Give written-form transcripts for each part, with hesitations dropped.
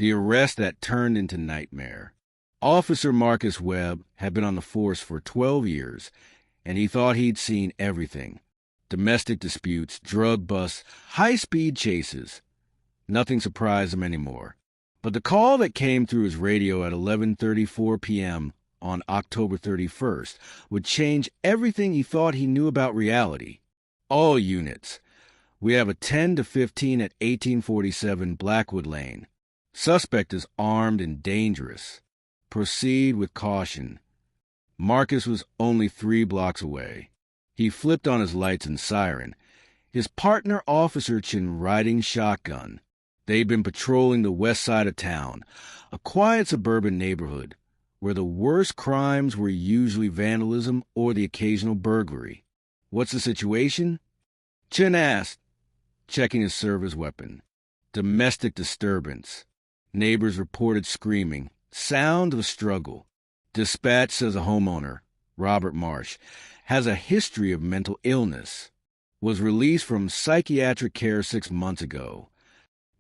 The arrest that turned into nightmare. Officer Marcus Webb had been on the force for 12 years, and he thought he'd seen everything. Domestic disputes, drug busts, high-speed chases. Nothing surprised him anymore. But the call that came through his radio at 11:34 p.m. on October 31st would change everything he thought he knew about reality. All units. We have a 10 to 15 at 1847 Blackwood Lane. Suspect is armed and dangerous. Proceed with caution. Marcus was only 3 blocks away. He flipped on his lights and siren. His partner, Officer Chin, riding shotgun. They'd been patrolling the west side of town, a quiet suburban neighborhood, where the worst crimes were usually vandalism or the occasional burglary. What's the situation? Chin asked, checking his service weapon. Domestic disturbance. Neighbors reported screaming. Sound of a struggle. Dispatch says a homeowner, Robert Marsh, has a history of mental illness. Was released from psychiatric care 6 months ago.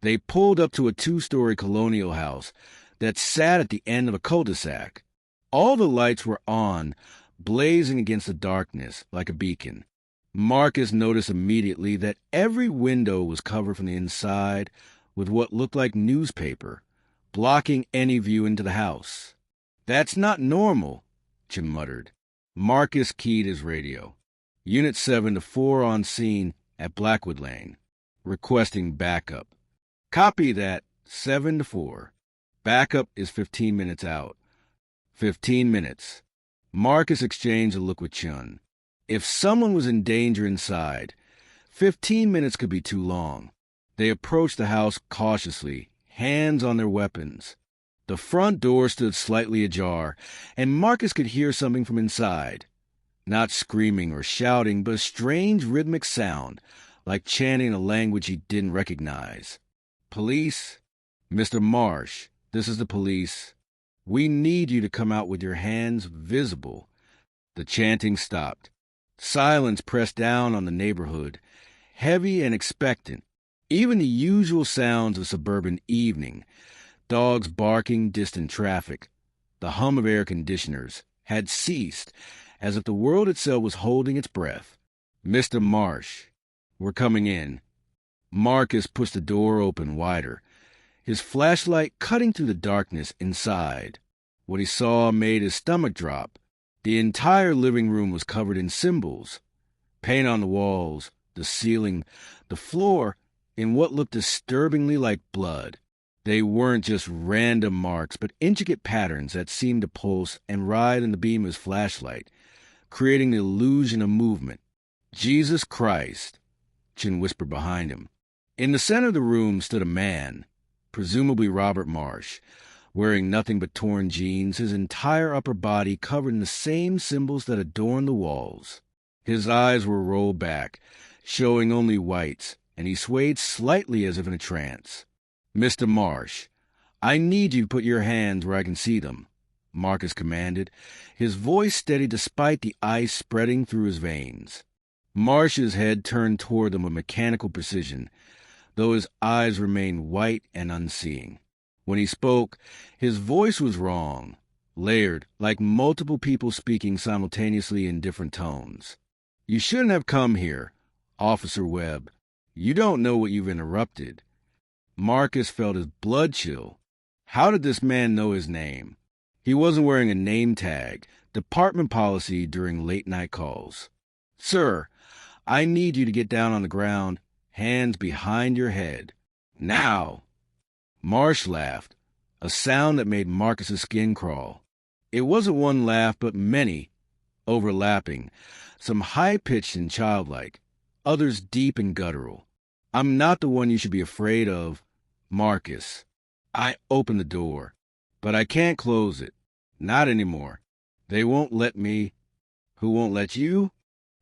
They pulled up to a 2-story colonial house that sat at the end of a cul-de-sac. All the lights were on, blazing against the darkness like a beacon. Marcus noticed immediately that every window was covered from the inside with what looked like newspaper, blocking any view into the house. That's not normal, Jim muttered. Marcus keyed his radio. Unit 7 to 4 on scene at Blackwood Lane, requesting backup. Copy that, 7 to 4. Backup is 15 minutes out. 15 minutes. Marcus exchanged a look with Chun. If someone was in danger inside, 15 minutes could be too long. They approached the house cautiously, hands on their weapons. The front door stood slightly ajar, and Marcus could hear something from inside. Not screaming or shouting, but a strange rhythmic sound, like chanting a language he didn't recognize. Police? Mr. Marsh, this is the police. We need you to come out with your hands visible. The chanting stopped. Silence pressed down on the neighborhood, heavy and expectant. Even the usual sounds of suburban evening, dogs barking, distant traffic, the hum of air conditioners, had ceased, as if the world itself was holding its breath. Mr. Marsh, we're coming in. Marcus pushed the door open wider, his flashlight cutting through the darkness inside. What he saw made his stomach drop. The entire living room was covered in symbols. Paint on the walls, the ceiling, the floor, in what looked disturbingly like blood. They weren't just random marks, but intricate patterns that seemed to pulse and ride in the beam of his flashlight, creating the illusion of movement. Jesus Christ, Chin whispered behind him. In the center of the room stood a man, presumably Robert Marsh, wearing nothing but torn jeans, his entire upper body covered in the same symbols that adorned the walls. His eyes were rolled back, showing only whites, and he swayed slightly as if in a trance. Mr. Marsh, I need you to put your hands where I can see them, Marcus commanded, his voice steady despite the ice spreading through his veins. Marsh's head turned toward them with mechanical precision, though his eyes remained white and unseeing. When he spoke, his voice was wrong, layered, like multiple people speaking simultaneously in different tones. You shouldn't have come here, Officer Webb. You don't know what you've interrupted. Marcus felt his blood chill. How did this man know his name? He wasn't wearing a name tag, department policy during late-night calls. Sir, I need you to get down on the ground, hands behind your head. Now! Marsh laughed, a sound that made Marcus's skin crawl. It wasn't one laugh, but many, overlapping, some high-pitched and childlike, others deep and guttural. I'm not the one you should be afraid of, Marcus. I opened the door, but I can't close it. Not anymore. They won't let me. Who won't let you?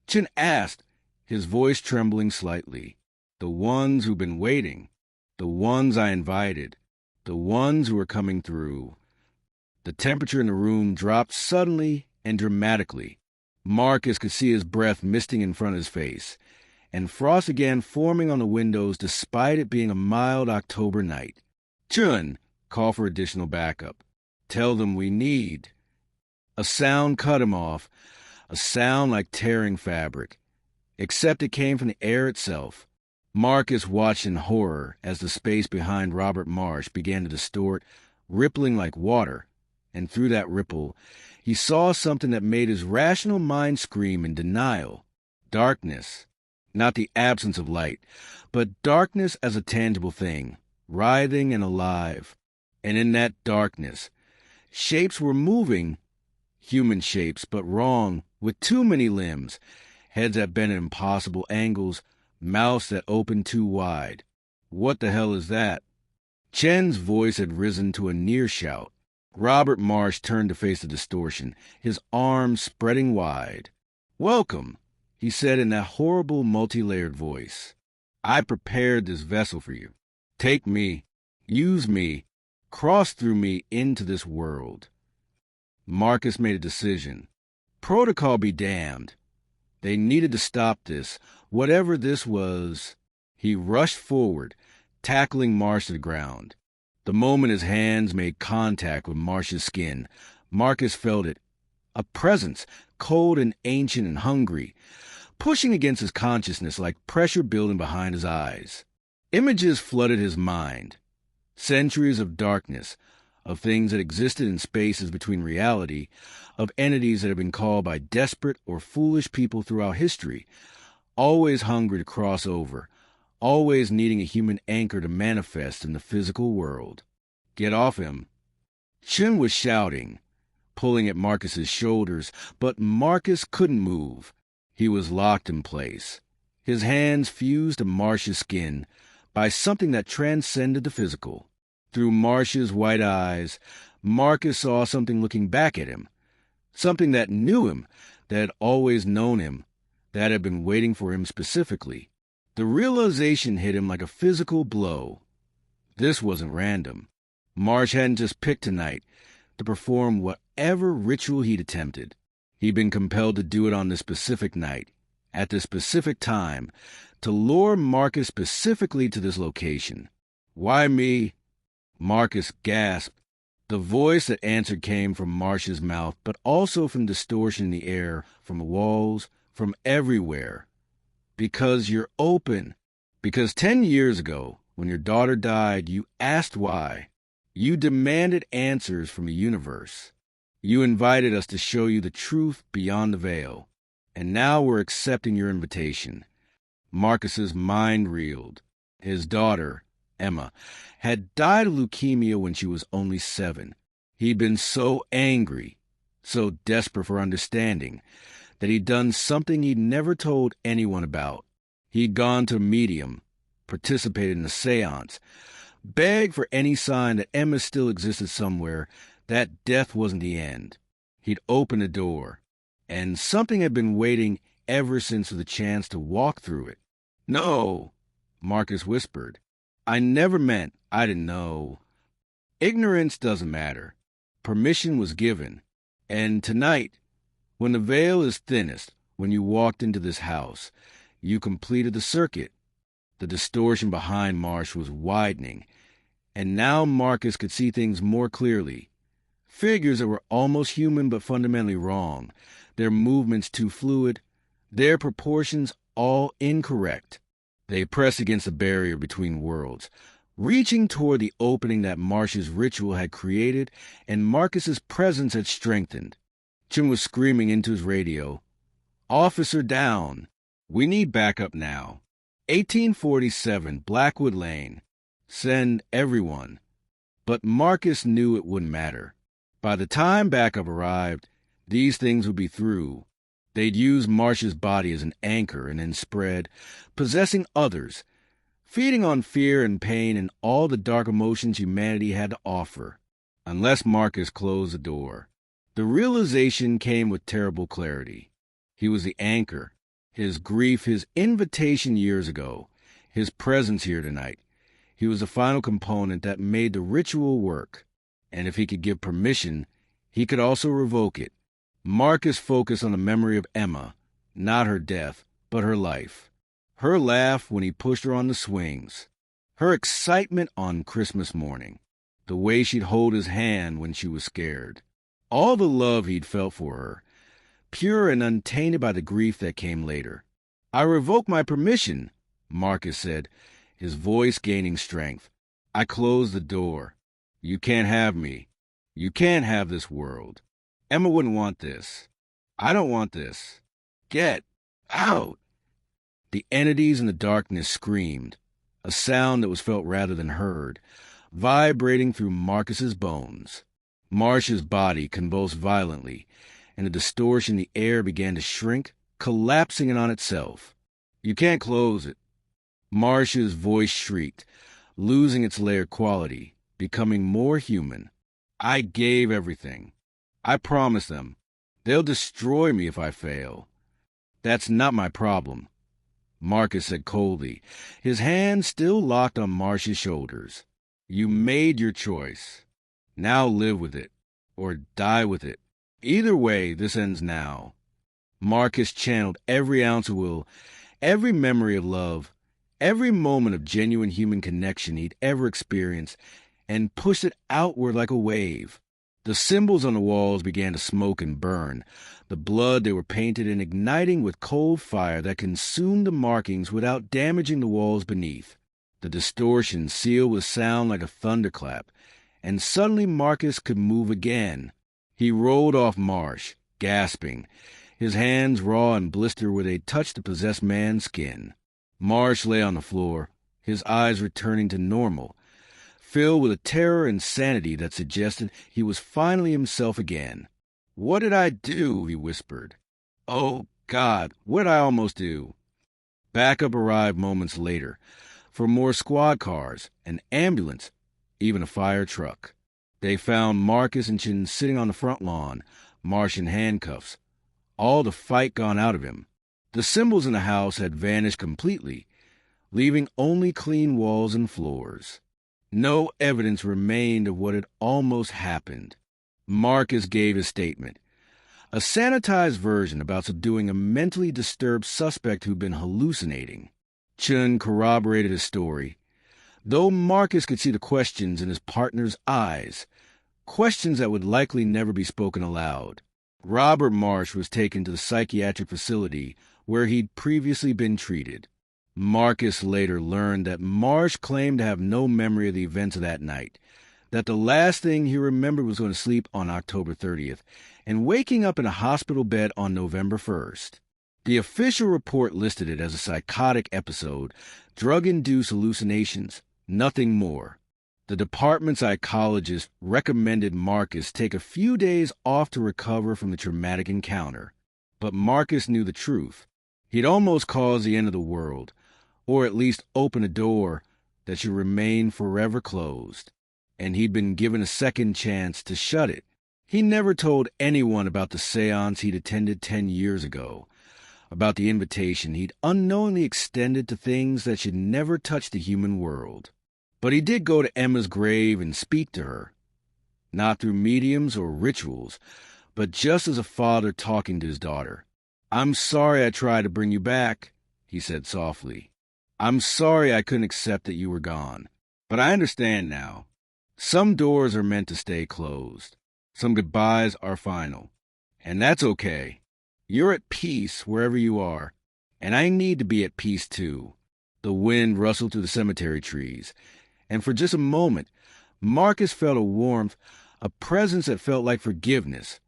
Chin asked, his voice trembling slightly. The ones who've been waiting. The ones I invited. The ones who are coming through. The temperature in the room dropped suddenly and dramatically. Marcus could see his breath misting in front of his face, and frost began forming on the windows despite it being a mild October night. Chun, Call for additional backup. Tell them we need. A sound cut him off, a sound like tearing fabric. Except it came from the air itself. Marcus watched in horror as the space behind Robert Marsh began to distort, rippling like water. And through that ripple, he saw something that made his rational mind scream in denial. Darkness. Not the absence of light, but darkness as a tangible thing, writhing and alive. And in that darkness, shapes were moving, human shapes, but wrong, with too many limbs, heads that bent at impossible angles, mouths that opened too wide. What the hell is that? Chen's voice had risen to a near shout. Robert Marsh turned to face the distortion, his arms spreading wide. "Welcome," he said in that horrible, multi-layered voice. "I prepared this vessel for you. Take me, use me, cross through me into this world." Marcus made a decision. Protocol be damned. They needed to stop this, whatever this was. He rushed forward, tackling Marsh to the ground. The moment his hands made contact with Marsh's skin, Marcus felt it. A presence, cold and ancient and hungry, pushing against his consciousness like pressure building behind his eyes. Images flooded his mind. Centuries of darkness, of things that existed in spaces between reality, of entities that have been called by desperate or foolish people throughout history, always hungry to cross over, always needing a human anchor to manifest in the physical world. "Get off him." Chen was shouting, pulling at Marcus's shoulders, but Marcus couldn't move. He was locked in place. His hands fused to Marsh's skin by something that transcended the physical. Through Marsh's white eyes, Marcus saw something looking back at him, something that knew him, that had always known him, that had been waiting for him specifically. The realization hit him like a physical blow. This wasn't random. Marsh hadn't just picked tonight to perform whatever ritual he'd attempted. He'd been compelled to do it on this specific night, at this specific time, to lure Marcus specifically to this location. "Why me?" Marcus gasped. The voice that answered came from Marsh's mouth, but also from distortion in the air, from the walls, from everywhere. "Because you're open. Because 10 years ago, when your daughter died, you asked why. You demanded answers from the universe. You invited us to show you the truth beyond the veil. And now we're accepting your invitation." Marcus's mind reeled. His daughter, Emma, had died of leukemia when she was only 7. He'd been so angry, so desperate for understanding, that he'd done something he'd never told anyone about. He'd gone to a medium, participated in a seance, begged for any sign that Emma still existed somewhere, that death wasn't the end. He'd opened the door, and something had been waiting ever since for the chance to walk through it. "No," Marcus whispered. "I never meant I didn't know." Ignorance doesn't matter. Permission was given. And tonight, when the veil is thinnest, when you walked into this house, you completed the circuit. The distortion behind Marsh was widening, and now Marcus could see things more clearly. Figures that were almost human but fundamentally wrong, their movements too fluid, their proportions all incorrect. They pressed against the barrier between worlds, reaching toward the opening that Marsh's ritual had created and Marcus's presence had strengthened. Chen was screaming into his radio, "Officer down! We need backup now. 1847 Blackwood Lane. Send everyone." But Marcus knew it wouldn't matter. By the time backup arrived, these things would be through. They'd use Marsh's body as an anchor and then spread, possessing others, feeding on fear and pain and all the dark emotions humanity had to offer. Unless Marcus closed the door. The realization came with terrible clarity. He was the anchor. His grief, his invitation years ago, his presence here tonight. He was the final component that made the ritual work. And if he could give permission, he could also revoke it. Marcus focused on the memory of Emma, not her death, but her life. Her laugh when he pushed her on the swings. Her excitement on Christmas morning. the way she'd hold his hand when she was scared. All the love he'd felt for her, pure and untainted by the grief that came later. "I revoke my permission," Marcus said, his voice gaining strength. "I closed the door. You can't have me. You can't have this world. Emma wouldn't want this. I don't want this. Get out." The entities in the darkness screamed, a sound that was felt rather than heard, vibrating through Marcus's bones. Marsh's body convulsed violently, and the distortion in the air began to shrink, collapsing in on itself. "You can't close it." Marsh's voice shrieked, losing its layered quality, becoming more human. "I gave everything. I promised them. They'll destroy me if I fail. That's not my problem," Marcus said coldly, his hand still locked on Marsh's shoulders. "You made your choice. Now live with it, or die with it. Either way, this ends now." Marcus channeled every ounce of will, every memory of love, every moment of genuine human connection he'd ever experienced, and pushed it outward like a wave. The symbols on the walls began to smoke and burn, the blood they were painted in igniting with cold fire that consumed the markings without damaging the walls beneath. The distortion sealed with sound like a thunderclap, and suddenly Marcus could move again. He rolled off Marsh, gasping, his hands raw and blistered where they touched the possessed man's skin. Marsh lay on the floor, his eyes returning to normal, filled with a terror and sanity that suggested he was finally himself again. "What did I do?" he whispered. "Oh, God, what did I almost do?" Backup arrived moments later, for more squad cars, an ambulance, even a fire truck. They found Marcus and Chin sitting on the front lawn, Marsh in handcuffs, all the fight gone out of him. The symbols in the house had vanished completely, leaving only clean walls and floors. No evidence remained of what had almost happened. Marcus gave his statement, a sanitized version about subduing a mentally disturbed suspect who'd been hallucinating. Chun corroborated his story, though Marcus could see the questions in his partner's eyes, questions that would likely never be spoken aloud. Robert Marsh was taken to the psychiatric facility where he'd previously been treated. Marcus later learned that Marsh claimed to have no memory of the events of that night, that the last thing he remembered was going to sleep on October 30th and waking up in a hospital bed on November 1st. The official report listed it as a psychotic episode, drug-induced hallucinations, nothing more. The department psychologist recommended Marcus take a few days off to recover from the traumatic encounter. But Marcus knew the truth. He'd almost caused the end of the world, or at least open a door that should remain forever closed. And he'd been given a second chance to shut it. He never told anyone about the seance he'd attended 10 years ago, about the invitation he'd unknowingly extended to things that should never touch the human world. But he did go to Emma's grave and speak to her, not through mediums or rituals, but just as a father talking to his daughter. "I'm sorry I tried to bring you back," he said softly. "I'm sorry I couldn't accept that you were gone. But I understand now. Some doors are meant to stay closed. Some goodbyes are final. And that's okay. You're at peace wherever you are. And I need to be at peace too." The wind rustled through the cemetery trees, and for just a moment, Marcus felt a warmth, a presence that felt like forgiveness,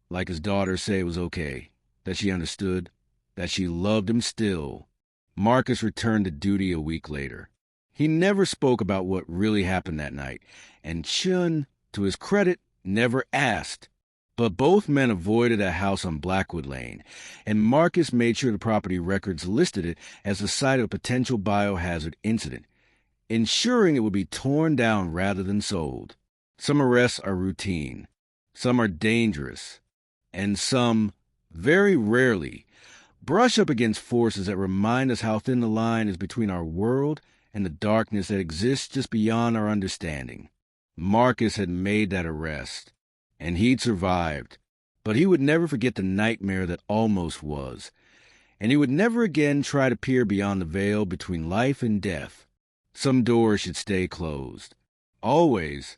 like his daughter say it was okay, that she understood, that she loved him still. Marcus returned to duty a week later. He never spoke about what really happened that night, and Chun, to his credit, never asked. But both men avoided a house on Blackwood Lane, and Marcus made sure the property records listed it as the site of a potential biohazard incident, ensuring it would be torn down rather than sold. Some arrests are routine, some are dangerous, and some, very rarely, brush up against forces that remind us how thin the line is between our world and the darkness that exists just beyond our understanding. Marcus had made that arrest, and he'd survived, but he would never forget the nightmare that almost was, and he would never again try to peer beyond the veil between life and death. Some doors should stay closed, always,